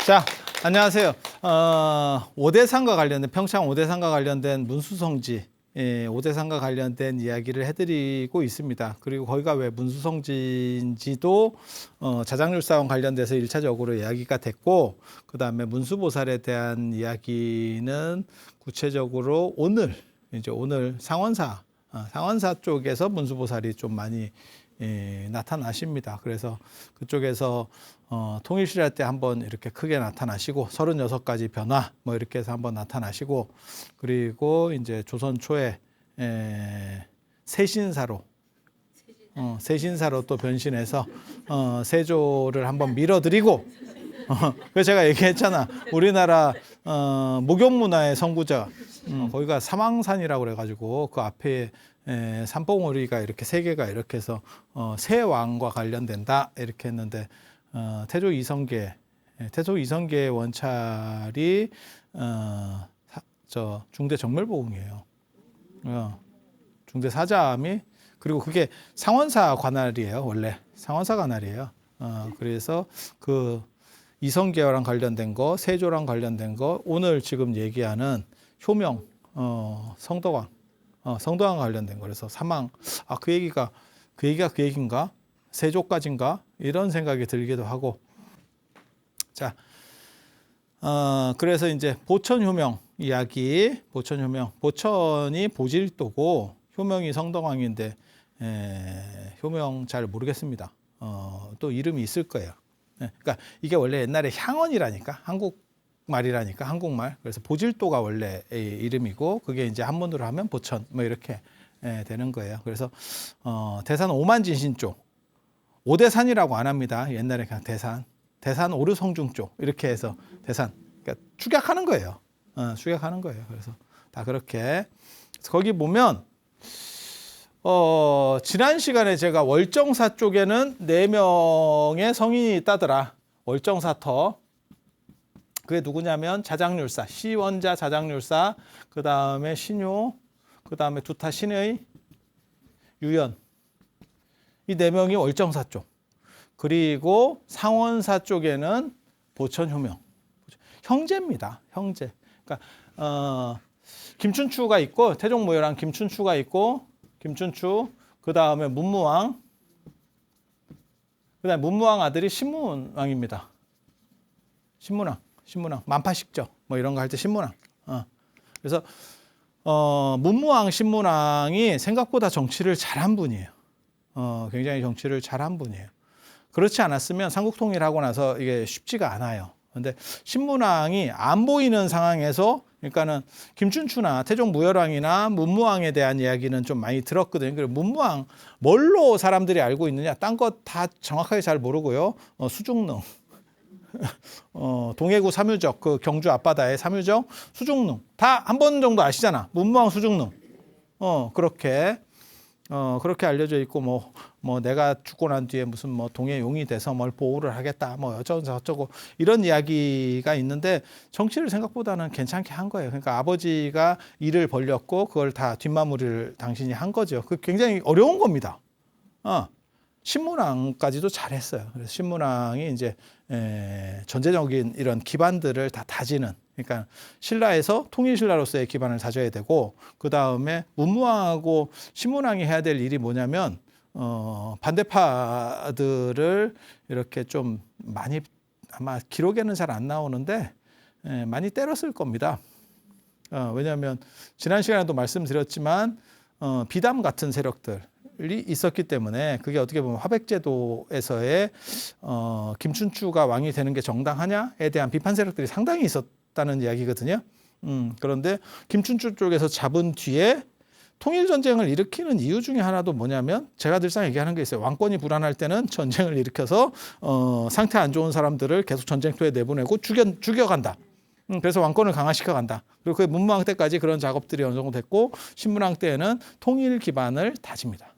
자, 안녕하세요. 오대산과 관련된 평창 오대산과 관련된 문수성지, 오대산과 관련된 이야기를 해드리고 있습니다. 그리고 거기가 왜 문수성지인지도 자장률사와 관련돼서 1차적으로 이야기가 됐고, 그 다음에 문수보살에 대한 이야기는 구체적으로 오늘 상원사 쪽에서 문수보살이 좀 많이 나타나십니다. 그래서 그쪽에서 통일시할 때 한번 이렇게 크게 나타나시고 36가지 변화 뭐 이렇게 해서 한번 나타나시고, 그리고 이제 조선 초에 세신사로 또 변신해서 세조를 한번 밀어드리고, 그래서 제가 얘기했잖아. 우리나라 목욕문화의 선구자, 거기가 사망산이라고 그래가지고 그 앞에 산봉우리가 이렇게 세 개가 이렇게 해서 세 왕과 관련된다 이렇게 했는데, 태조 이성계의 원찰이 중대 정멸보궁이에요. 중대 사자암이, 그리고 그게 상원사 관할이에요. 원래 상원사 관할이에요. 그래서 그 이성계랑 관련된 거, 세조랑 관련된 거, 오늘 지금 얘기하는 효명, 성덕왕 관련된 거. 그래서 사망, 그 얘기가 그 얘기인가? 세조까지인가? 이런 생각이 들기도 하고. 자, 그래서 이제 보천효명 이야기, 보천이 보질도고 효명이 성덕왕인데, 효명 잘 모르겠습니다. 또 이름이 있을 거예요. 그러니까 이게 원래 옛날에 향언이라니까, 한국말. 그래서 보질도가 원래 이름이고, 그게 이제 한문으로 하면 보천, 뭐 이렇게 되는 거예요. 그래서 대산 오만진신 쪽, 오대산이라고 안 합니다. 옛날에 그냥 대산 오르성중 쪽 이렇게 해서 대산, 그러니까 축약하는 거예요. 축약하는 거예요. 그래서 다 그렇게. 그래서 거기 보면 지난 시간에 제가 월정사 쪽에는 4명의 성인이 있다더라. 월정사터. 그게 누구냐면 자장률사, 시원자 자장률사, 그 다음에 신효, 그 다음에 두타 신의, 유연. 이 4명이 월정사 쪽. 그리고 상원사 쪽에는 보천효명. 형제입니다. 형제. 그러니까 김춘추가 있고, 태종무열한 김춘추가 있고, 그 다음에 문무왕, 그 다음에 문무왕 아들이 신문왕입니다. 신문왕, 만파식적 뭐 이런 거 할 때 신문왕. 그래서 문무왕, 신문왕이 생각보다 정치를 잘한 분이에요. 굉장히 정치를 잘한 분이에요. 그렇지 않았으면 삼국통일하고 나서 이게 쉽지가 않아요. 근데 신문왕이 안 보이는 상황에서, 그러니까는 김춘추나 태종무열왕이나 문무왕에 대한 이야기는 좀 많이 들었거든요. 그리고 문무왕 뭘로 사람들이 알고 있느냐? 딴 거 다 정확하게 잘 모르고요. 수중능, 동해구 삼유적, 그 경주 앞바다의 삼유적, 수중능 다 한 번 정도 아시잖아. 문무왕, 수중능. 그렇게 알려져 있고, 뭐 내가 죽고 난 뒤에 무슨 뭐 동해 용이 돼서 뭘 보호를 하겠다, 뭐 어쩌고 이런 이야기가 있는데, 정치를 생각보다는 괜찮게 한 거예요. 그러니까 아버지가 일을 벌렸고 그걸 다 뒷마무리를 당신이 한 거죠. 그 굉장히 어려운 겁니다. 신문왕까지도 잘했어요. 그래서 신문왕이 이제 전제적인 이런 기반들을 다 다지는, 그러니까 신라에서 통일신라로서의 기반을 다져야 되고, 그 다음에 문무왕하고 신문왕이 해야 될 일이 뭐냐면 반대파들을 이렇게 좀 많이, 아마 기록에는 잘 안 나오는데 많이 때렸을 겁니다. 왜냐하면 지난 시간에도 말씀드렸지만 비담 같은 세력들 이 있었기 때문에, 그게 어떻게 보면 화백제도에서의 김춘추가 왕이 되는 게 정당하냐에 대한 비판 세력들이 상당히 있었다는 이야기거든요. 그런데 김춘추 쪽에서 잡은 뒤에 통일전쟁을 일으키는 이유 중에 하나도 뭐냐면, 제가 늘상 얘기하는 게 있어요. 왕권이 불안할 때는 전쟁을 일으켜서 상태 안 좋은 사람들을 계속 전쟁터에 내보내고 죽여간다. 그래서 왕권을 강화시켜간다. 그리고 그 문무왕 때까지 그런 작업들이 어느 정도 됐고, 신문왕 때에는 통일 기반을 다집니다.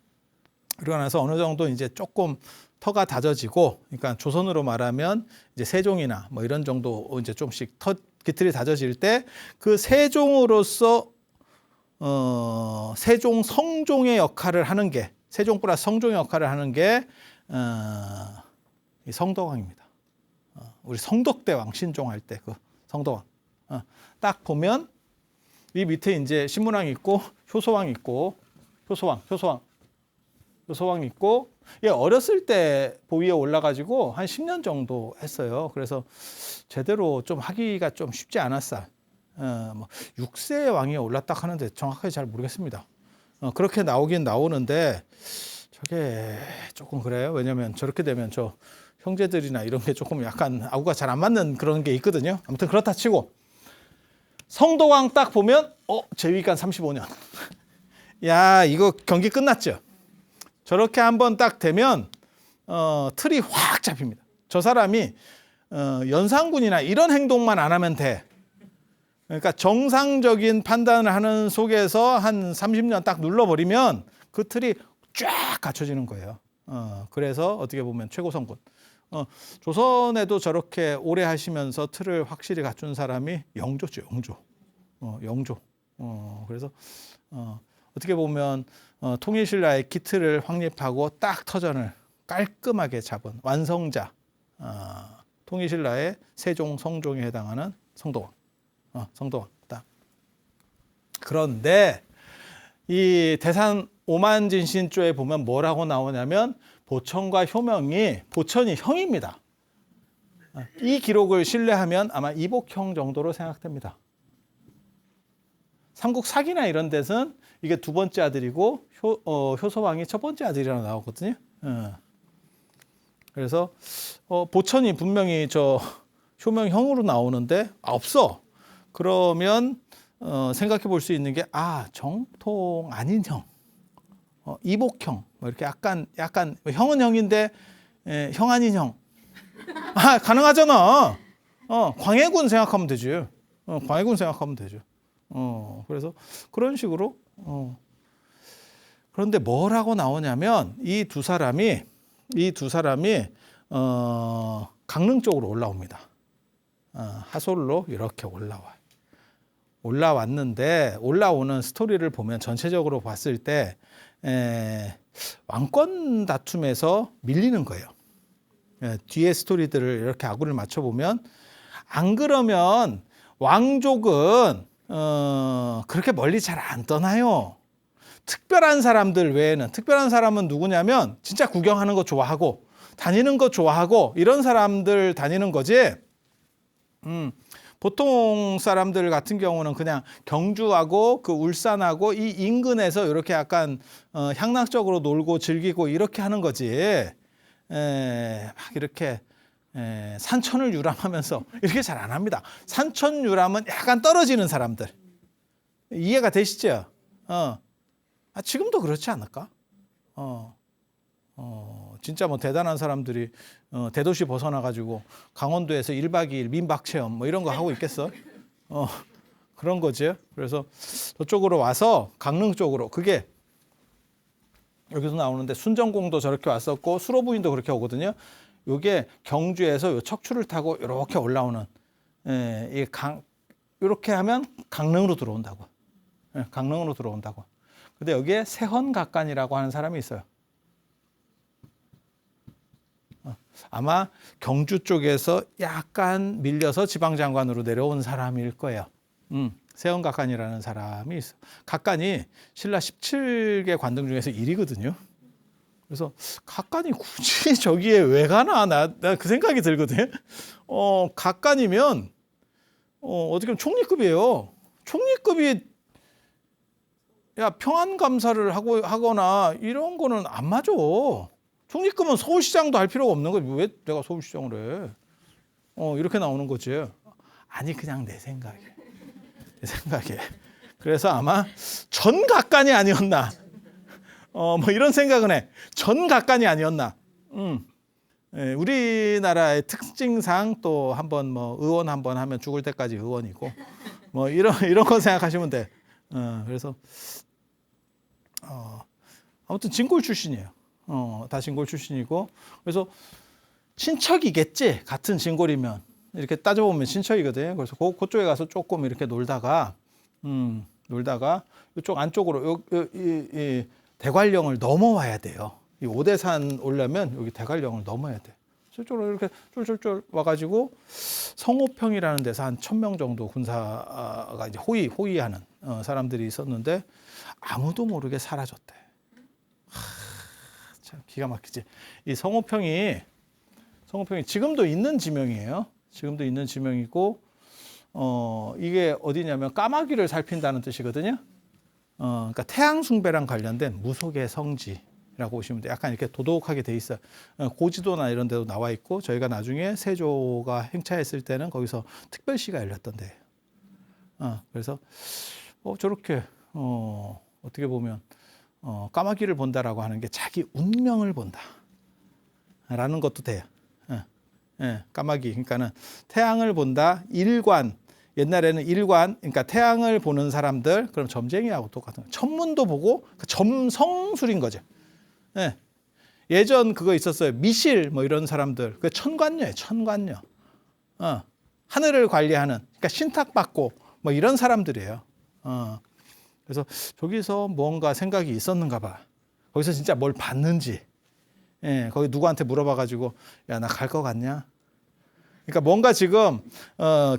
그러고 나서 어느 정도 이제 조금 터가 다져지고, 그러니까 조선으로 말하면 이제 세종이나 뭐 이런 정도 이제 좀씩 깃틀이 다져질 때, 그 세종으로서 세종 성종의 역할을 하는 게, 세종 플러스 성종의 역할을 하는 게 이 성덕왕입니다. 우리 성덕대왕 신종할 때 그 성덕왕. 딱 보면 이 밑에 이제 신문왕 있고 효소왕 있고 효소왕 있고 예, 어렸을 때 보위에 올라가지고 한 10년 정도 했어요. 그래서 제대로 좀 하기가 좀 쉽지 않았어. 뭐 6세 왕이 올랐다 하는데 정확하게 잘 모르겠습니다. 그렇게 나오긴 나오는데 저게 조금 그래요. 왜냐면 저렇게 되면 저 형제들이나 이런 게 조금 약간 아구가 잘 안 맞는 그런 게 있거든요. 아무튼 그렇다 치고 성도왕 딱 보면 재위관 35년. 야, 이거 경기 끝났죠. 저렇게 한번 딱 되면 틀이 확 잡힙니다. 저 사람이 연산군이나 이런 행동만 안 하면 돼. 그러니까 정상적인 판단을 하는 속에서 한 30년 딱 눌러버리면 그 틀이 쫙 갖춰지는 거예요. 그래서 어떻게 보면 최고 성군. 조선에도 저렇게 오래 하시면서 틀을 확실히 갖춘 사람이 영조죠. 영조. 그래서 어떻게 보면 통일신라의 기틀을 확립하고 딱 터전을 깔끔하게 잡은 완성자. 통일신라의 세종, 성종에 해당하는 성도왕. 성도왕. 딱. 그런데 이 대산 오만진신조에 보면 뭐라고 나오냐면 보천과 효명이 보천이 형입니다. 이 기록을 신뢰하면 아마 이복형 정도로 생각됩니다. 삼국 사기나 이런 데서는 이게 두 번째 아들이고 효소왕이 첫 번째 아들이라고 나오거든요. 그래서 보천이 분명히 저 효명형으로 나오는데 없어. 그러면 생각해 볼 수 있는 게 정통 아닌 형, 이복형, 뭐 이렇게 약간 형은 형인데 형 아닌 형. 가능하잖아. 광해군 생각하면 되지. 광해군 생각하면 되죠. 그래서 그런 식으로. 그런데 뭐라고 나오냐면 이 두 사람이 강릉 쪽으로 올라옵니다. 하솔로 이렇게 올라왔는데 올라오는 스토리를 보면 전체적으로 봤을 때 왕권 다툼에서 밀리는 거예요. 뒤에 스토리들을 이렇게 아구를 맞춰보면 안 그러면 왕족은 그렇게 멀리 잘 안 떠나요. 특별한 사람들 외에는. 특별한 사람은 누구냐면 진짜 구경하는 거 좋아하고 다니는 거 좋아하고 이런 사람들 다니는 거지. 보통 사람들 같은 경우는 그냥 경주하고 그 울산하고 이 인근에서 이렇게 약간 향락적으로 놀고 즐기고 이렇게 하는 거지. 막 이렇게 산천을 유람하면서 이렇게 잘 안 합니다. 산천 유람은 약간 떨어지는 사람들. 이해가 되시죠? 지금도 그렇지 않을까? 진짜 뭐 대단한 사람들이 대도시 벗어나가지고 강원도에서 1박 2일 민박 체험 뭐 이런 거 하고 있겠어? 그런 거죠. 그래서 저쪽으로 와서 강릉 쪽으로 그게 여기서 나오는데 순정공도 저렇게 왔었고 수로부인도 그렇게 오거든요. 요게 경주에서 요 척추를 타고 이렇게 올라오는 이렇게 하면 강릉으로 들어온다고. 강릉으로 들어온다고. 근데 여기에 세헌각간이라고 하는 사람이 있어요. 아마 경주 쪽에서 약간 밀려서 지방장관으로 내려온 사람일 거예요. 세헌각간이라는 사람이 있어. 각간이 신라 17개 관등 중에서 1위거든요. 그래서 각간이 굳이 저기에 왜 가나 나 그 생각이 들거든요. 각간이면 어떻게 보면 총리급이에요. 총리급이 평안감사를 하거나 이런 거는 안 맞아. 총리급은 서울시장도 할 필요가 없는 거지. 왜 내가 서울시장을 해? 이렇게 나오는 거지. 아니 그냥 내 생각에. 그래서 아마 전각간이 아니었나. 뭐 이런 생각은 해. 전각간이 아니었나. 우리나라의 특징상 또 한번 뭐 의원 한번 하면 죽을 때까지 의원이고 뭐 이런 거 생각하시면 돼. 그래서 아무튼 진골 출신이에요. 다 진골 출신이고 그래서 친척이겠지. 같은 진골이면 이렇게 따져보면 친척이거든. 그래서 그쪽에 가서 조금 이렇게 놀다가 이쪽 안쪽으로 이 대관령을 넘어와야 돼요. 이 오대산 오려면 여기 대관령을 넘어야 돼. 저쪽으로 이렇게 쫄쫄쫄 와가지고 성호평이라는 데서 한 1,000명 정도 군사가 이제 호위하는 사람들이 있었는데 아무도 모르게 사라졌대. 참 기가 막히지. 이 성호평이 지금도 있는 지명이에요. 지금도 있는 지명이고 이게 어디냐면 까마귀를 살핀다는 뜻이거든요. 그러니까 태양 숭배랑 관련된 무속의 성지라고 보시면 돼요. 약간 이렇게 도독하게 돼 있어요. 고지도나 이런 데도 나와 있고 저희가 나중에 세조가 행차했을 때는 거기서 특별시가 열렸던데요. 그래서 저렇게 어떻게 보면 까마귀를 본다라고 하는 게 자기 운명을 본다라는 것도 돼요. 까마귀. 그러니까는 태양을 본다. 일관. 옛날에는 일관. 그러니까 태양을 보는 사람들. 그럼 점쟁이하고 똑같은. 천문도 보고 점성술인 거죠. 예전 그거 있었어요. 미실 뭐 이런 사람들. 그 천관녀예요. 천관녀. 하늘을 관리하는. 그러니까 신탁받고 뭐 이런 사람들이에요. 그래서 저기서 뭔가 생각이 있었는가 봐. 거기서 진짜 뭘 봤는지. 거기 누구한테 물어봐가지고 야, 나 갈 거 같냐? 그러니까 뭔가 지금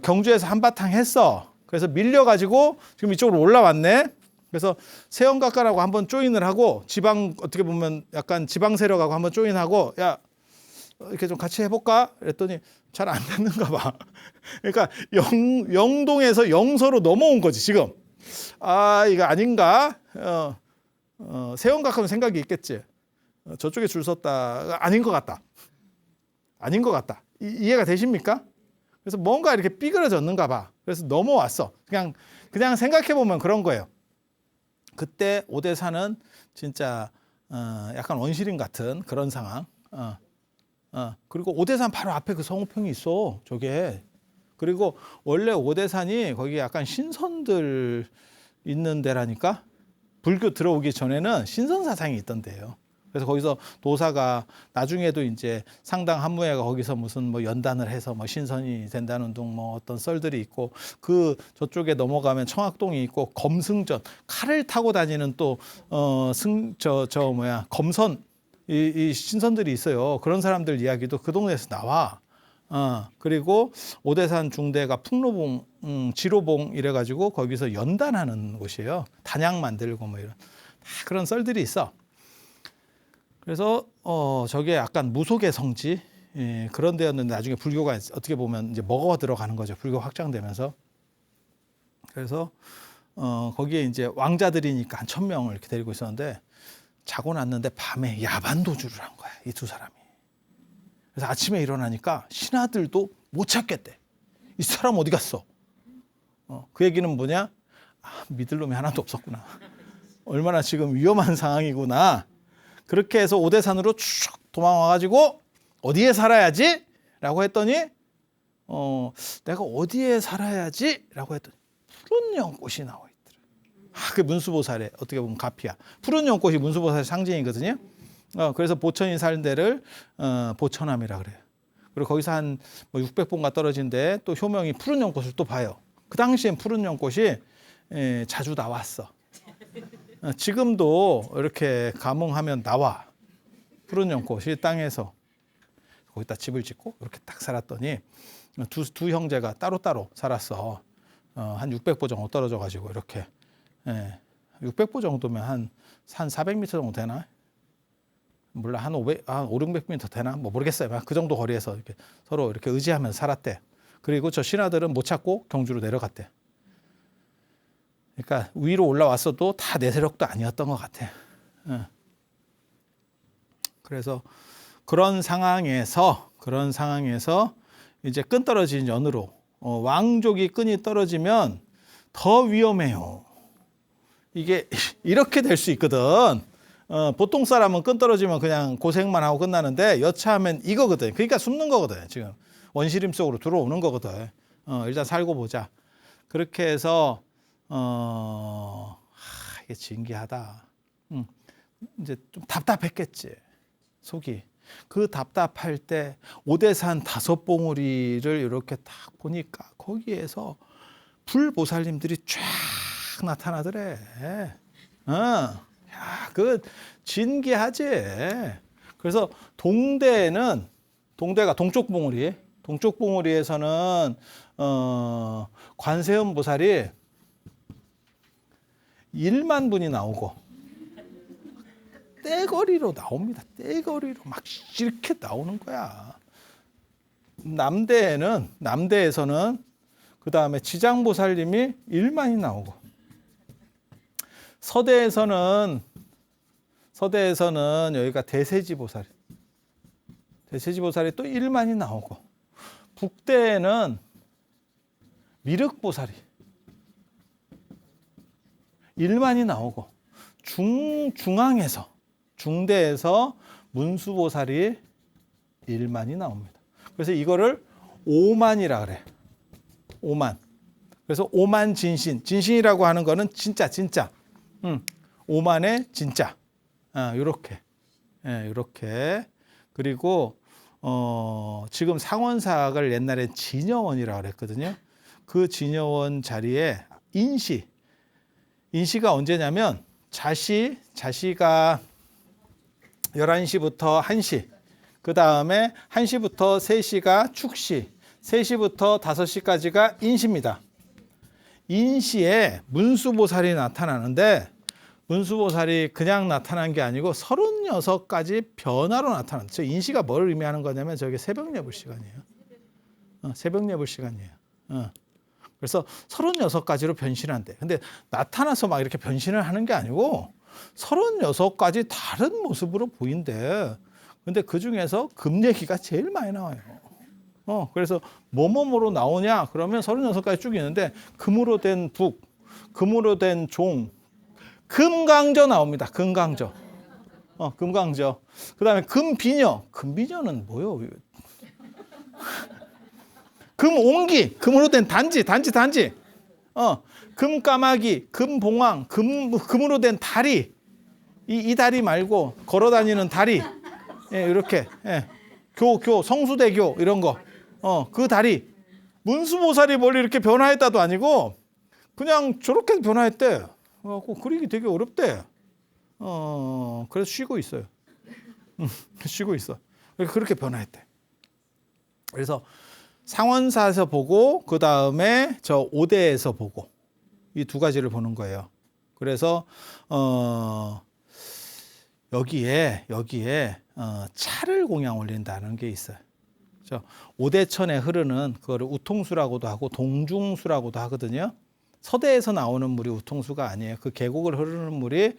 경주에서 한바탕 했어. 그래서 밀려가지고 지금 이쪽으로 올라왔네. 그래서 세원각가라고 한번 조인을 하고 지방 어떻게 보면 약간 지방 세력하고 한번 조인하고 야 이렇게 좀 같이 해볼까? 그랬더니 잘 안 됐는가 봐. 그러니까 영동에서 영서로 넘어온 거지 지금. 아 이거 아닌가? 세원각하면 생각이 있겠지. 저쪽에 줄 섰다. 아닌 것 같다. 아닌 것 같다. 이해가 되십니까? 그래서 뭔가 이렇게 삐그러졌는가 봐. 그래서 넘어왔어. 그냥 생각해 보면 그런 거예요. 그때 오대사는 진짜 약간 원시림 같은 그런 상황. 그리고 오대산 바로 앞에 그 성호평이 있어. 저게. 그리고 원래 오대산이 거기 약간 신선들 있는 데라니까. 불교 들어오기 전에는 신선 사상이 있던 데예요. 그래서 거기서 도사가 나중에도 이제 상당 한무회가 거기서 무슨 뭐 연단을 해서 뭐 신선이 된다는 둥 뭐 어떤 썰들이 있고 그 저쪽에 넘어가면 청학동이 있고 검승전 칼을 타고 다니는 또 검선 이 신선들이 있어요. 그런 사람들 이야기도 그 동네에서 나와. 그리고 오대산 중대가 풍로봉, 지로봉 이래가지고 거기서 연단하는 곳이에요. 단약 만들고 뭐 이런 다 그런 썰들이 있어. 그래서 저게 약간 무속의 성지 그런 데였는데 나중에 불교가 어떻게 보면 이제 먹어 들어가는 거죠. 불교 확장되면서. 그래서 거기에 이제 왕자들이니까 한 1,000명을 이렇게 데리고 있었는데 자고 났는데 밤에 야반 도주를 한 거야. 이 두 사람이. 그래서 아침에 일어나니까 신하들도 못 찾겠대. 이 사람 어디 갔어? 그 얘기는 뭐냐? 믿을 놈이 하나도 없었구나. 얼마나 지금 위험한 상황이구나. 그렇게 해서 오대산으로 쭉 도망와가지고 어디에 살아야지? 라고 했더니 내가 어디에 살아야지? 라고 했더니 푸른 연꽃이 나와 있더라. 그게 문수보살의 어떻게 보면 가피야. 푸른 연꽃이 문수보살의 상징이거든요. 그래서 보천이 살 데를 보천함이라 그래요. 그리고 거기서 한 600봉가 떨어진데 또 효명이 푸른 연꽃을 또 봐요. 그 당시엔 푸른 연꽃이 자주 나왔어. 지금도 이렇게 감흥하면 나와. 푸른 연꽃이 땅에서 거기다 집을 짓고 이렇게 딱 살았더니 두 형제가 따로따로 살았어. 한 600보 정도 떨어져 가지고 이렇게 600보 정도면 한 400m 정도 되나? 몰라 한 500m 되나? 뭐 모르겠어요. 그 정도 거리에서 이렇게 서로 이렇게 의지하면서 살았대. 그리고 저 신하들은 못 찾고 경주로 내려갔대. 그러니까 위로 올라왔어도 다 내 세력도 아니었던 것 같아. 그래서 그런 상황에서 이제 끈 떨어진 연으로 왕족이 끈이 떨어지면 더 위험해요. 이게 이렇게 될 수 있거든. 보통 사람은 끈 떨어지면 그냥 고생만 하고 끝나는데 여차하면 이거거든. 그러니까 숨는 거거든. 지금 원시림 속으로 들어오는 거거든. 일단 살고 보자. 그렇게 해서 이게 진기하다. 이제 좀 답답했겠지. 속이. 그 답답할 때 오대산 5봉우리를 이렇게 딱 보니까 거기에서 불보살님들이 쫙 나타나더래. 야, 그 진기하지. 그래서 동대에는 동대가 동쪽 봉우리. 동쪽 봉우리에서는 관세음 보살이 1만 분이 나오고 떼거리로 나옵니다. 떼거리로 막 이렇게 나오는 거야. 남대에서는 그 다음에 지장보살님이 1만이 나오고 서대에서는 여기가 대세지보살이 또 1만이 나오고 북대에는 미륵보살이 1만이 나오고 중대에서 문수보살이 1만이 나옵니다. 그래서 이거를 5만이라 그래. 5만. 그래서 5만 진신이라고 하는 거는 진짜. 5만의 진짜. 요렇게. 요렇게. 그리고 지금 상원사학을 옛날에 진여원이라고 그랬거든요. 그 진여원 자리에 인시가 언제냐면 자시가 11시부터 1시, 그 다음에 1시부터 3시가 축시, 3시부터 5시까지가 인시입니다. 인시에 문수보살이 나타나는데 문수보살이 그냥 나타난 게 아니고 36가지 변화로 나타난다. 저 인시가 뭘 의미하는 거냐면 저게 새벽 예불 시간이에요. 새벽 예불 시간이에요. 그래서 36가지로 변신한대. 근데 나타나서 막 이렇게 변신을 하는 게 아니고 36가지 다른 모습으로 보인대. 근데 그 중에서 금 얘기가 제일 많이 나와요. 그래서 뭐뭐뭐로 나오냐? 그러면 36가지 쭉 있는데 금으로 된 북, 금으로 된 종, 금강저 나옵니다. 금강저. 금강저. 그다음에 금비녀. 금비녀는 뭐요? 금옹기. 금으로 된 단지. 금까마귀, 금봉황, 금으로 된 다리. 이 다리 말고 걸어 다니는 다리. 예, 이렇게. 예. 성수대교 이런 거. 그 다리. 문수보살이 멀리 이렇게 변화했다도 아니고 그냥 저렇게 변화했대. 그리기 되게 어렵대. 그래서 쉬고 있어요. 쉬고 있어. 그렇게 변화했대. 그래서 상원사에서 보고 그 다음에 저 오대에서 보고 이 두 가지를 보는 거예요. 그래서 여기에 차를 공양 올린다는 게 있어요. 오대천에 흐르는 그거를 우통수라고도 하고 동중수라고도 하거든요. 서대에서 나오는 물이 우통수가 아니에요. 그 계곡을 흐르는 물이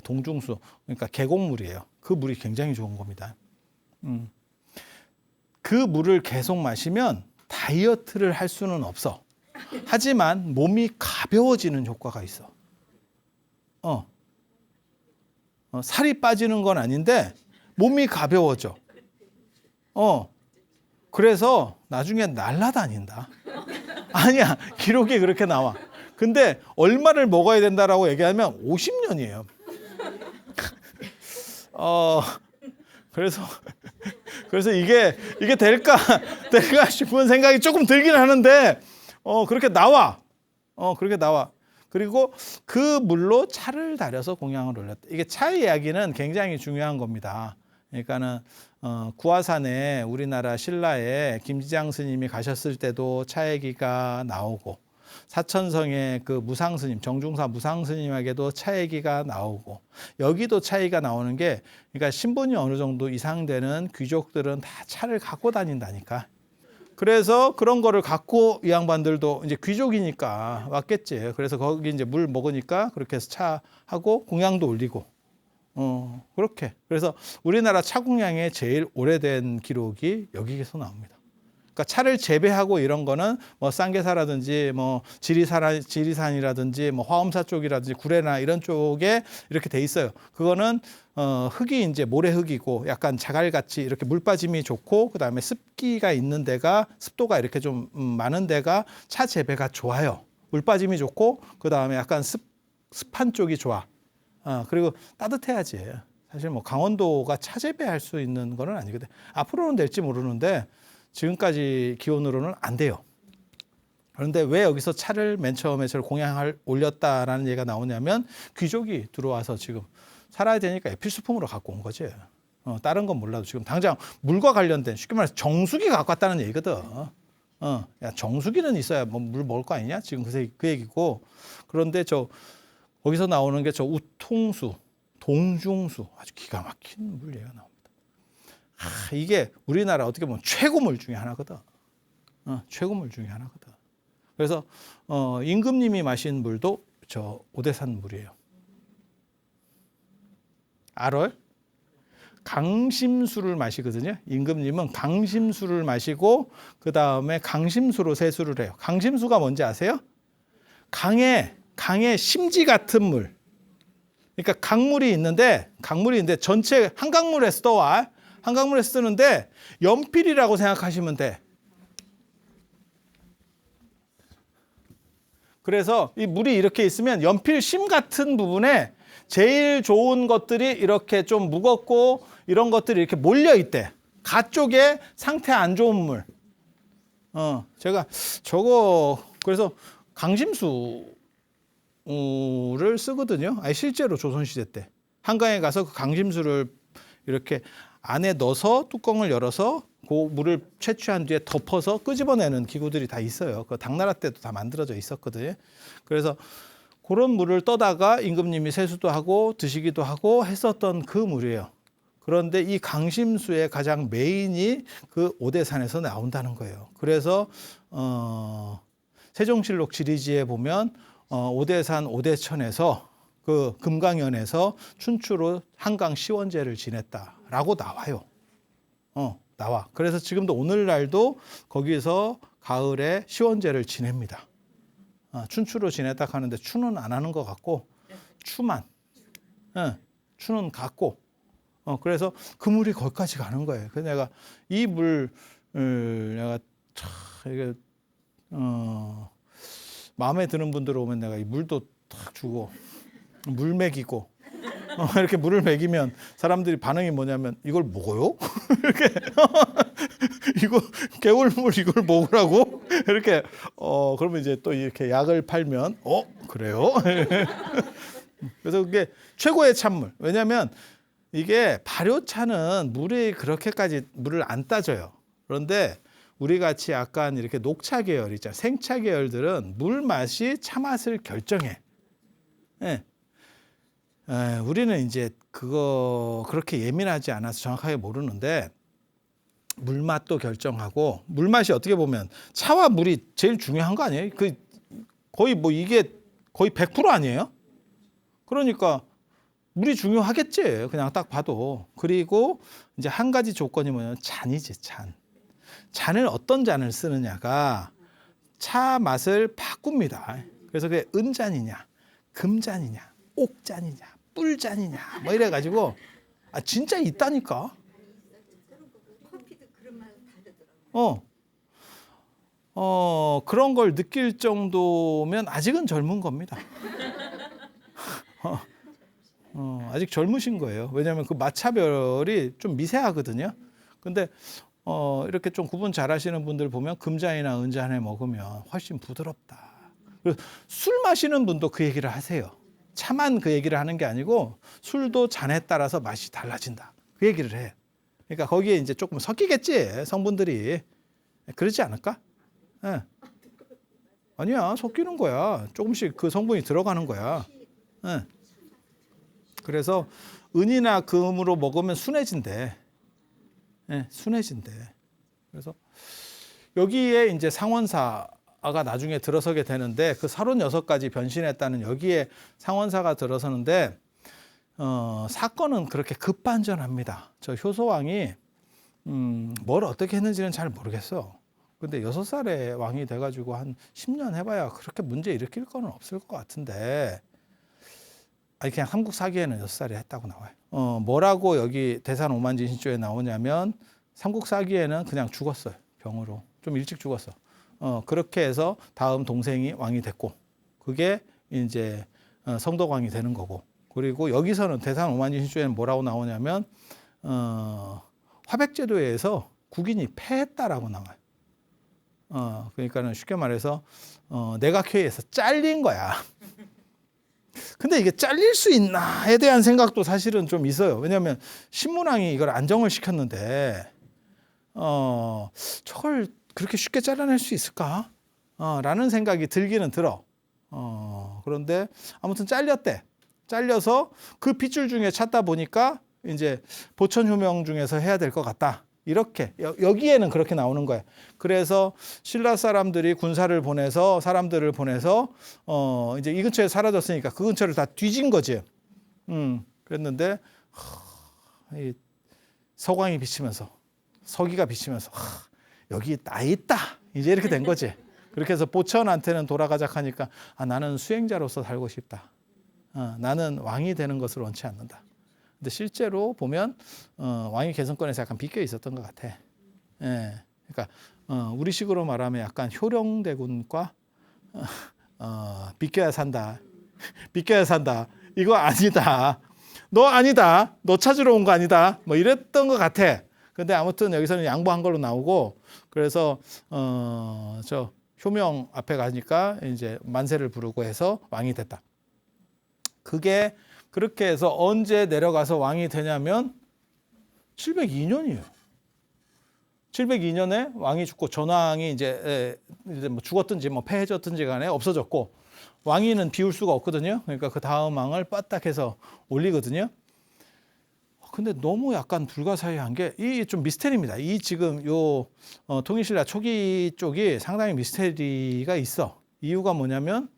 동중수, 그러니까 계곡물이에요. 그 물이 굉장히 좋은 겁니다. 그 물을 계속 마시면 다이어트를 할 수는 없어. 하지만 몸이 가벼워지는 효과가 있어. 살이 빠지는 건 아닌데 몸이 가벼워져. 그래서 나중에 날아다닌다. 아니야, 기록이 그렇게 나와. 근데 얼마를 먹어야 된다라고 얘기하면 50년이에요. 그래서 이게 될까 싶은 생각이 조금 들긴 하는데 그렇게 나와. 그렇게 나와. 그리고 그 물로 차를 달여서 공양을 올렸다. 이게 차의 이야기는 굉장히 중요한 겁니다. 그러니까는 구화산에 우리나라 신라에 김지장 스님이 가셨을 때도 차얘기가 나오고 사천성의 그 무상스님, 정중사 무상스님에게도 차얘기가 나오고 여기도 차이가 나오는 게 그러니까 신분이 어느 정도 이상 되는 귀족들은 다 차를 갖고 다닌다니까. 그래서 그런 거를 갖고 이 양반들도 이제 귀족이니까 왔겠지. 그래서 거기 이제 물 먹으니까 그렇게 해서 차하고 공양도 올리고 그렇게. 그래서 우리나라 차 공양의 제일 오래된 기록이 여기에서 나옵니다. 그러니까 차를 재배하고 이런 거는 뭐 쌍계사라든지 뭐 지리산이라든지 뭐 화엄사 쪽이라든지 구례나 이런 쪽에 이렇게 돼 있어요. 그거는 흙이 이제 모래흙이고 약간 자갈같이 이렇게 물 빠짐이 좋고 그다음에 습기가 있는 데가 습도가 이렇게 좀 많은 데가 차 재배가 좋아요. 물 빠짐이 좋고 그다음에 약간 습한 쪽이 좋아. 그리고 따뜻해야지. 사실 뭐 강원도가 차 재배할 수 있는 거는 아니거든. 앞으로는 될지 모르는데 지금까지 기온으로는 안 돼요. 그런데 왜 여기서 차를 맨 처음에 저를 공양을 올렸다라는 얘기가 나오냐면 귀족이 들어와서 지금 살아야 되니까 필수품으로 갖고 온 거지. 다른 건 몰라도 지금 당장 물과 관련된 쉽게 말해서 정수기 갖고 왔다는 얘기거든. 야, 정수기는 있어야 뭐 물 먹을 거 아니냐? 지금 그 얘기고. 그런데 거기서 나오는 게 저 우통수, 동중수 아주 기가 막힌 물 얘기가 나옵니다. 이게 우리나라 어떻게 보면 최고물 중에 하나거든. 최고물 중에 하나거든. 그래서 임금님이 마신 물도 저 오대산 물이에요. 알아요? 강심수를 마시거든요. 임금님은 강심수를 마시고 그 다음에 강심수로 세수를 해요. 강심수가 뭔지 아세요? 강에 심지 같은 물. 그러니까 강물이 있는데 전체 한강물에서 떠와. 한강물에서 뜨는데 연필이라고 생각하시면 돼. 그래서 이 물이 이렇게 있으면 연필 심 같은 부분에 제일 좋은 것들이 이렇게 좀 무겁고 이런 것들이 이렇게 몰려 있대. 가 쪽에 상태 안 좋은 물. 제가 그래서 강심수를 쓰거든요. 아니 실제로 조선시대 때 한강에 가서 그 강심수를 이렇게 안에 넣어서 뚜껑을 열어서 그 물을 채취한 뒤에 덮어서 끄집어내는 기구들이 다 있어요. 그 당나라 때도 다 만들어져 있었거든요. 그래서 그런 물을 떠다가 임금님이 세수도 하고 드시기도 하고 했었던 그 물이에요. 그런데 이 강심수의 가장 메인이 그 오대산에서 나온다는 거예요. 그래서 세종실록 지리지에 보면 오대산 오대천에서 그 금강연에서 춘추로 한강 시원제를 지냈다라고 나와요. 나와. 그래서 지금도 오늘날도 거기서 가을에 시원제를 지냅니다. 춘추로 지냈다 하는데 추는 안 하는 것 같고 추만. 추는 같고. 그래서 그 물이 거기까지 가는 거예요. 그래서 내가 이 물을 내가 이게 마음에 드는 분들 오면 내가 이 물도 탁 주고 물 먹이고 이렇게 물을 먹이면 사람들이 반응이 뭐냐면 이걸 먹어요? 이렇게 이거 개울물 이걸 먹으라고 이렇게 그러면 이제 또 이렇게 약을 팔면 그래요? 그래서 그게 최고의 찬물. 왜냐하면 이게 발효차는 물이 그렇게까지 물을 안 따져요. 그런데 우리 같이 약간 이렇게 녹차 계열 있잖아요. 생차 계열들은 물 맛이 차 맛을 결정해. 네. 우리는 이제 그거 그렇게 예민하지 않아서 정확하게 모르는데 물맛도 결정하고 물맛이 어떻게 보면 차와 물이 제일 중요한 거 아니에요? 그 거의 뭐 이게 거의 100% 아니에요? 그러니까 물이 중요하겠지. 그냥 딱 봐도. 그리고 이제 한 가지 조건이 뭐냐면 잔이지, 잔. 잔을 어떤 잔을 쓰느냐가 차 맛을 바꿉니다. 그래서 그게 은잔이냐, 금잔이냐, 옥잔이냐, 뿔잔이냐, 뭐 이래가지고 진짜 있다니까. 그런 걸 느낄 정도면 아직은 젊은 겁니다. 아직 젊으신 거예요. 왜냐하면 그 맛차별이 좀 미세하거든요. 근데 이렇게 좀 구분 잘 하시는 분들 보면 금잔이나 은잔에 먹으면 훨씬 부드럽다. 술 마시는 분도 그 얘기를 하세요. 차만 그 얘기를 하는 게 아니고 술도 잔에 따라서 맛이 달라진다. 그 얘기를 해. 그러니까 거기에 이제 조금 섞이겠지, 성분들이. 그러지 않을까? 네. 아니야, 섞이는 거야. 조금씩 그 성분이 들어가는 거야. 네. 그래서 은이나 금으로 먹으면 순해진대. 네, 순해진대. 그래서 여기에 이제 상원사가 나중에 들어서게 되는데 그 36가지 변신했다는 여기에 상원사가 들어서는데 사건은 그렇게 급반전합니다. 저 효소왕이 뭘 어떻게 했는지는 잘 모르겠어. 근데 6살에 왕이 돼가지고 한 10년 해봐야 그렇게 문제 일으킬 거는 없을 것 같은데 그냥 삼국사기에는 6살에 했다고 나와요. 뭐라고 여기 대산 오만진신조에 나오냐면 삼국사기에는 그냥 죽었어요. 병으로. 좀 일찍 죽었어. 그렇게 해서 다음 동생이 왕이 됐고 그게 이제 성덕왕이 되는 거고 그리고 여기서는 대산 오만진신조에는 뭐라고 나오냐면 화백제도에 의해서 국인이 패했다라고 나와요. 그러니까는 쉽게 말해서 내각회의에서 잘린 거야. 근데 이게 잘릴 수 있나에 대한 생각도 사실은 좀 있어요. 왜냐하면 신문왕이 이걸 안정을 시켰는데 저걸 그렇게 쉽게 잘라낼 수 있을까? 라는 생각이 들기는 들어. 그런데 아무튼 잘렸대. 잘려서 그 핏줄 중에 찾다 보니까 이제 보천 효명 중에서 해야 될 것 같다. 이렇게 여기에는 그렇게 나오는 거야. 그래서 신라 사람들이 군사를 보내서 사람들을 보내서 이제 이 근처에 사라졌으니까 그 근처를 다 뒤진 거지. 그랬는데 이 서광이 비치면서 서기가 비치면서 여기 나 있다. 이제 이렇게 된 거지. 그렇게 해서 보천한테는 돌아가자 하니까 나는 수행자로서 살고 싶다. 나는 왕이 되는 것을 원치 않는다. 근데 실제로 보면 왕위 계승권에서 약간 비껴 있었던 것 같아. 예, 그러니까 우리식으로 말하면 약간 효령대군과 비껴야 산다. 비껴야 산다. 이거 아니다. 너 아니다. 너 찾으러 온 거 아니다. 뭐 이랬던 것 같아. 근데 아무튼 여기서는 양보한 걸로 나오고 그래서 저 효명 앞에 가니까 이제 만세를 부르고 해서 왕이 됐다. 그게 그렇게 해서 언제 내려가서 왕이 되냐면 702년이에요. 702년에 왕이 죽고 전왕이 이제 뭐 죽었든지 뭐 패해졌든지 간에 없어졌고 왕위는 비울 수가 없거든요. 그러니까 그 다음 왕을 빠딱해서 올리거든요. 근데 너무 약간 불가사의한 게 이 좀 미스테리입니다. 이 지금 요 통일신라 초기 쪽이 상당히 미스테리가 있어. 이유가 뭐냐면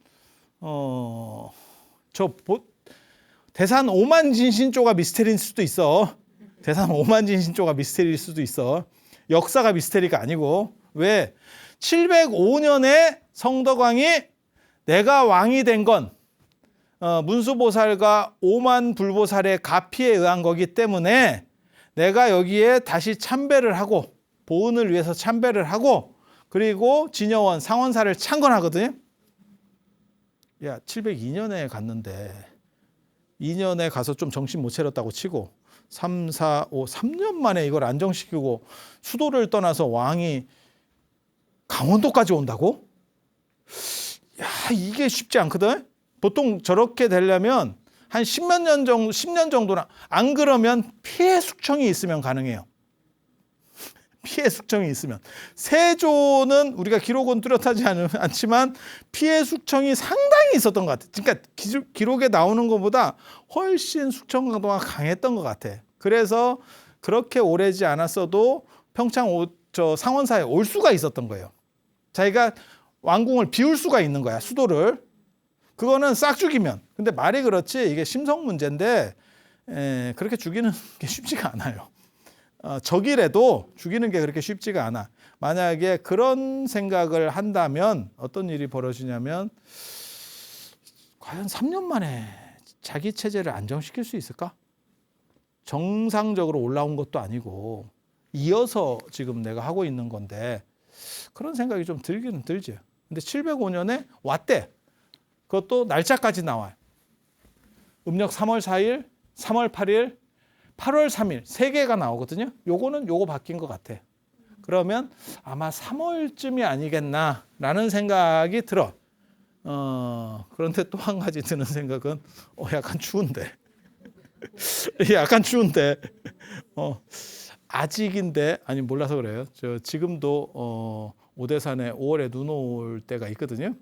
대산 오만진신조가 미스테리일 수도 있어. 대산 오만진신조가 미스테리일 수도 있어. 역사가 미스테리가 아니고. 왜? 705년에 성덕왕이 내가 왕이 된 건 문수보살과 오만불보살의 가피에 의한 거기 때문에 내가 여기에 다시 참배를 하고 보은을 위해서 참배를 하고 그리고 진여원 상원사를 창건하거든요. 야, 702년에 갔는데 2년에 가서 좀 정신 못 차렸다고 치고 3, 4, 5, 3년 만에 이걸 안정시키고 수도를 떠나서 왕이 강원도까지 온다고? 야, 이게 쉽지 않거든. 보통 저렇게 되려면 한 10년 정도나 안 그러면 피해 숙청이 있으면 가능해요. 피해 숙청이 있으면. 세조는 우리가 기록은 뚜렷하지 않지만 피해 숙청이 상당히 있었던 것 같아. 그러니까 기록에 나오는 것보다 훨씬 숙청 강도가 강했던 것 같아. 그래서 그렇게 오래지 않았어도 평창 상원사에 올 수가 있었던 거예요. 자기가 왕궁을 비울 수가 있는 거야, 수도를. 그거는 싹 죽이면. 근데 말이 그렇지 이게 심성 문제인데 그렇게 죽이는 게 쉽지가 않아요. 적이라도 죽이는 게 그렇게 쉽지가 않아. 만약에 그런 생각을 한다면 어떤 일이 벌어지냐면 과연 3년 만에 자기 체제를 안정시킬 수 있을까? 정상적으로 올라온 것도 아니고 이어서 지금 내가 하고 있는 건데 그런 생각이 좀 들기는 들죠. 근데 705년에 왔대. 그것도 날짜까지 나와요. 음력 3월 4일, 3월 8일, 8월 3일 세 개가 나오거든요. 요거 바뀐 것 같아. 그러면 아마 3월쯤이 아니겠나라는 생각이 들어. 그런데 또 한 가지 드는 생각은 약간 추운데. 약간 추운데. 아직인데 아니 몰라서 그래요. 저 지금도 오대산에 5월에 눈 올 때가 있거든요.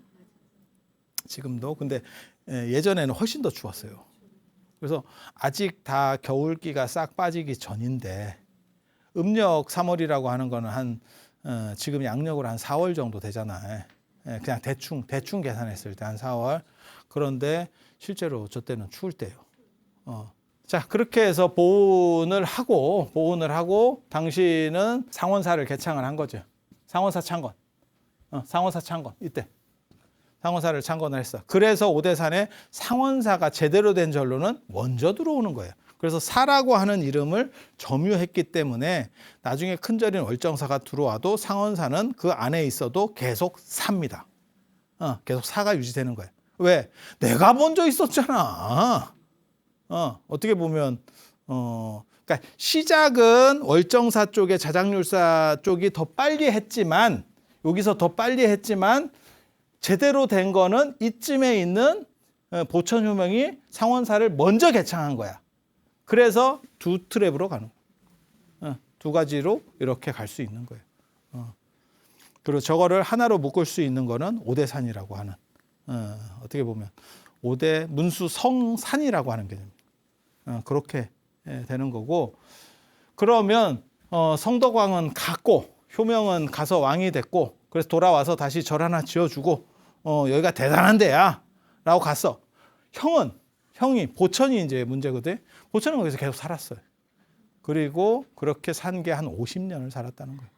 지금도. 근데 예전에는 훨씬 더 추웠어요. 그래서 아직 다 겨울기가 싹 빠지기 전인데 음력 3월이라고 하는 거는 한 지금 양력으로 한 4월 정도 되잖아요. 그냥 대충 계산했을 때 한 4월. 그런데 실제로 저 때는 추울 때요. 자, 그렇게 해서 보훈을 하고 당신은 상원사를 개창을 한 거죠. 상원사 창건. 상원사 창건. 이때. 상원사를 창건을 했어. 그래서 오대산에 상원사가 제대로 된 전로는 먼저 들어오는 거예요. 그래서 사라고 하는 이름을 점유했기 때문에 나중에 큰 절인 월정사가 들어와도 상원사는 그 안에 있어도 계속 삽니다. 계속 사가 유지되는 거예요. 왜? 내가 먼저 있었잖아. 어떻게 보면 그러니까 시작은 월정사 쪽에 자작률사 쪽이 더 빨리 했지만 여기서 더 빨리 했지만 제대로 된 거는 이쯤에 있는 보천 효명이 상원사를 먼저 개창한 거야. 그래서 두 트랩으로 가는 거야. 두 가지로 이렇게 갈 수 있는 거예요. 그리고 저거를 하나로 묶을 수 있는 거는 오대산이라고 하는, 어떻게 보면 오대 문수 성산이라고 하는 개념입니다. 그렇게 되는 거고, 그러면 성덕왕은 갔고 효명은 가서 왕이 됐고, 그래서 돌아와서 다시 절 하나 지어주고, 여기가 대단한 데야 라고 갔어. 형이 보천이 이제 문제거든. 보천은 거기서 계속 살았어요. 그리고 그렇게 산 게 한 50년을 살았다는 거예요.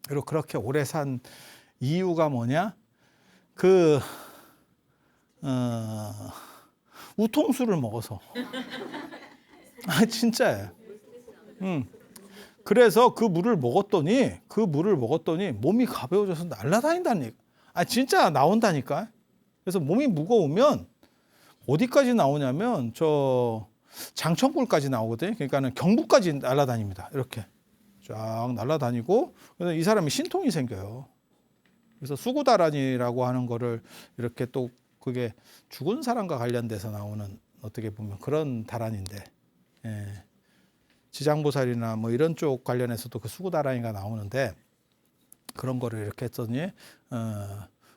그리고 그렇게 오래 산 이유가 뭐냐? 우통수를 먹어서. 진짜예요. 그래서 그 물을 먹었더니 몸이 가벼워져서 날아다닌다는 얘기. 진짜 나온다니까. 그래서 몸이 무거우면 어디까지 나오냐면 저 장천굴까지 나오거든요. 그러니까는 경북까지 날아다닙니다. 이렇게 쫙 날아다니고, 그래서 이 사람이 신통이 생겨요. 그래서 수구다란이라고 하는 거를 이렇게 또 그게 죽은 사람과 관련돼서 나오는 어떻게 보면 그런 다란인데, 지장보살이나 뭐 이런 쪽 관련해서도 그 수구다란이가 나오는데, 그런 거를 이렇게 했더니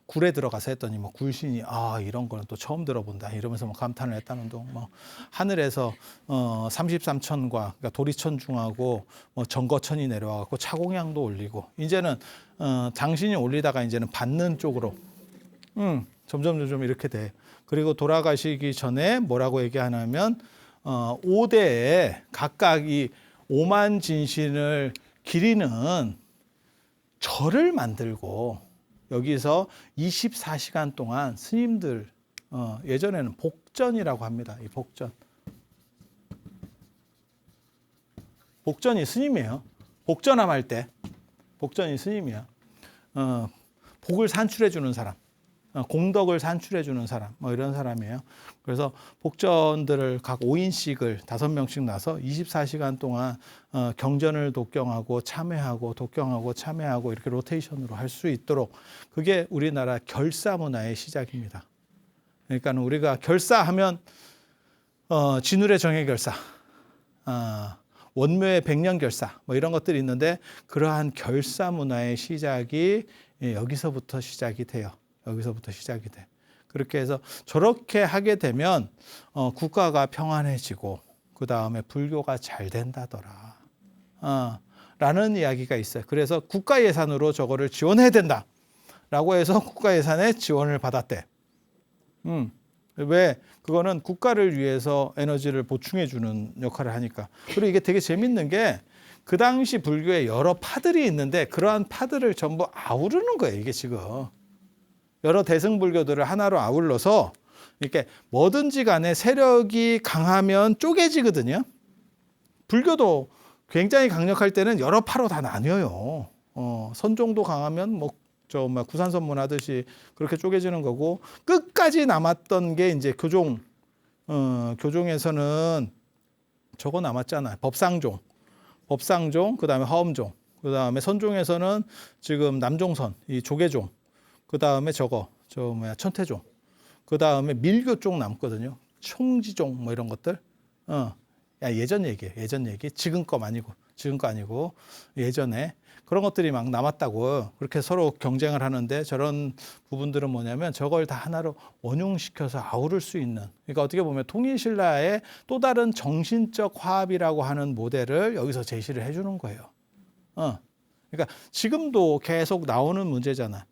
굴에 들어가서 했더니 뭐 굴신이 이런 거는 또 처음 들어본다 이러면서 뭐 감탄을 했다는 둥, 뭐 하늘에서 33천과 그러니까 도리천중하고 뭐 정거천이 내려와 갖고 차공양도 올리고, 이제는 당신이 올리다가 이제는 받는 쪽으로 점점 이렇게 돼. 그리고 돌아가시기 전에 뭐라고 얘기하냐면 5대에 각각 이 오만진신을 기리는 절을 만들고, 여기서 24시간 동안 스님들, 예전에는 복전이라고 합니다. 이 복전이 스님이에요. 복전함 할 때 복전이 스님이야. 복을 산출해 주는 사람, 공덕을 산출해 주는 사람, 뭐 이런 사람이에요. 그래서 복전들을 각 5인씩을 5명씩 나서 24시간 동안 경전을 독경하고 참회하고 독경하고 참회하고 이렇게 로테이션으로 할 수 있도록, 그게 우리나라 결사 문화의 시작입니다. 그러니까 우리가 결사하면 진울의 정예결사, 원묘의 백년결사 뭐 이런 것들이 있는데, 그러한 결사 문화의 시작이 여기서부터 시작이 돼요. 여기서부터 시작이 돼. 그렇게 해서 저렇게 하게 되면 국가가 평안해지고 그 다음에 불교가 잘 된다더라 라는 이야기가 있어요. 그래서 국가 예산으로 저거를 지원해야 된다라고 해서 국가 예산에 지원을 받았대. 왜? 그거는 국가를 위해서 에너지를 보충해 주는 역할을 하니까. 그리고 이게 되게 재밌는 게, 그 당시 불교에 여러 파들이 있는데 그러한 파들을 전부 아우르는 거예요. 이게 지금 여러 대승불교들을 하나로 아울러서 이렇게 뭐든지 간에 세력이 강하면 쪼개지거든요. 불교도 굉장히 강력할 때는 여러 파로 다 나뉘어요. 선종도 강하면 뭐 구산선문 하듯이 그렇게 쪼개지는 거고, 끝까지 남았던 게 이제 교종. 교종에서는 저거 남았잖아요. 법상종, 그 다음에 화엄종, 그 다음에 선종에서는 지금 남종선, 이 조계종, 그 다음에 천태종, 그 다음에 밀교 쪽 남거든요. 총지종 뭐 이런 것들. 예전 얘기예요. 예전 얘기. 지금 거 아니고 예전에 그런 것들이 막 남았다고. 그렇게 서로 경쟁을 하는데, 저런 부분들은 뭐냐면 저걸 다 하나로 원융시켜서 아우를 수 있는, 그러니까 어떻게 보면 통일신라의 또 다른 정신적 화합이라고 하는 모델을 여기서 제시를 해주는 거예요. 그러니까 지금도 계속 나오는 문제잖아.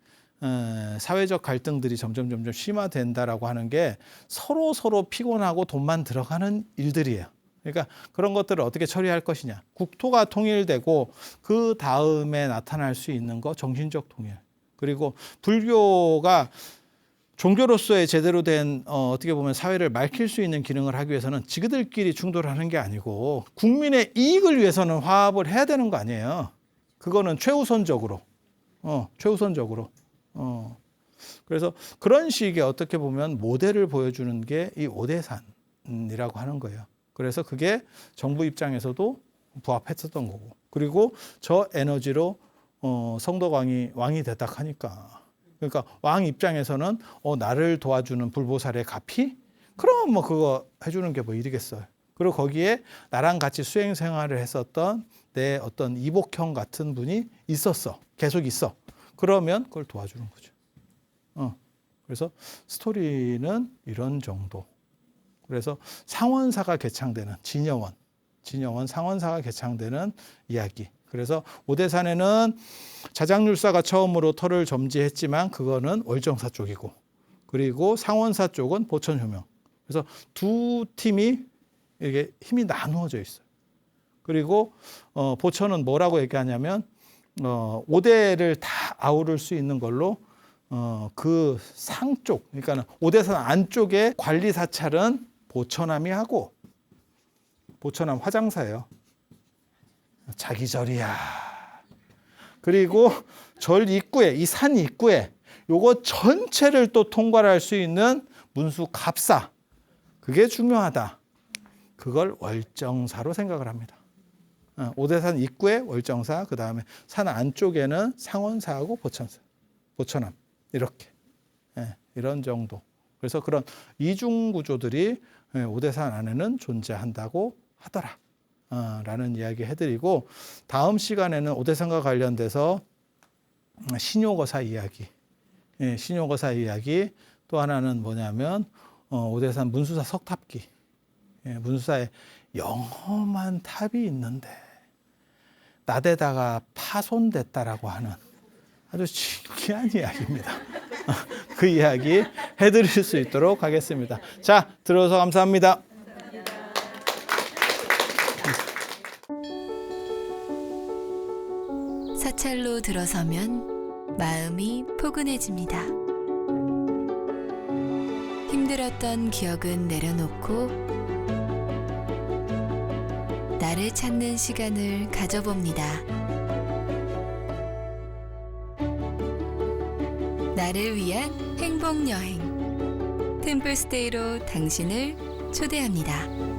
사회적 갈등들이 점점 심화된다라고 하는 게 서로 피곤하고 돈만 들어가는 일들이에요. 그러니까 그런 것들을 어떻게 처리할 것이냐. 국토가 통일되고 그 다음에 나타날 수 있는 거 정신적 통일. 그리고 불교가 종교로서의 제대로 된 어떻게 보면 사회를 맑힐 수 있는 기능을 하기 위해서는 지그들끼리 충돌하는 게 아니고 국민의 이익을 위해서는 화합을 해야 되는 거 아니에요. 그거는 최우선적으로. 그래서 그런 식의 어떻게 보면 모델을 보여주는 게 이 오대산이라고 하는 거예요. 그래서 그게 정부 입장에서도 부합했었던 거고, 그리고 저 에너지로 성덕왕이 왕이 됐다 하니까 그러니까 왕 입장에서는 나를 도와주는 불보살의 가피? 그럼 뭐 그거 해주는 게 뭐 일이겠어요. 그리고 거기에 나랑 같이 수행 생활을 했었던 내 어떤 이복형 같은 분이 있었어. 계속 있어. 그러면 그걸 도와주는 거죠. 그래서 스토리는 이런 정도. 그래서 상원사가 개창되는 진여원 상원사가 개창되는 이야기. 그래서 오대산에는 자장률사가 처음으로 터를 점지했지만 그거는 월정사 쪽이고, 그리고 상원사 쪽은 보천효명. 그래서 두 팀이 이게 힘이 나누어져 있어요. 그리고 보천은 뭐라고 얘기하냐면 5대를 다 아우를 수 있는 걸로 그 상쪽, 그러니까 오대산 안쪽에 관리 사찰은 보천함이 하고, 보천함 화장사예요. 자기 절이야. 그리고 절 입구에, 이 산 입구에 요거 전체를 또 통과를 할 수 있는 문수 갑사, 그게 중요하다. 그걸 월정사로 생각을 합니다. 오대산 입구에 월정사, 그 다음에 산 안쪽에는 상원사하고 보천함 이렇게, 이런 정도. 그래서 그런 이중 구조들이 오대산 안에는 존재한다고 하더라. 라는 이야기 해드리고, 다음 시간에는 오대산과 관련돼서 신요거사 이야기, 신요거사 이야기, 또 하나는 뭐냐면 오대산 문수사 석탑기, 문수사에 영험한 탑이 있는데 나대다가 파손됐다라고 하는 아주 신기한 이야기입니다. 그 이야기 해드릴 수 있도록 하겠습니다. 자, 들어서 감사합니다. 사찰로 들어서면 마음이 포근해집니다. 힘들었던 기억은 내려놓고 나를 찾는 시간을 가져봅니다. 나를 위한 행복 여행 템플스테이로 당신을 초대합니다.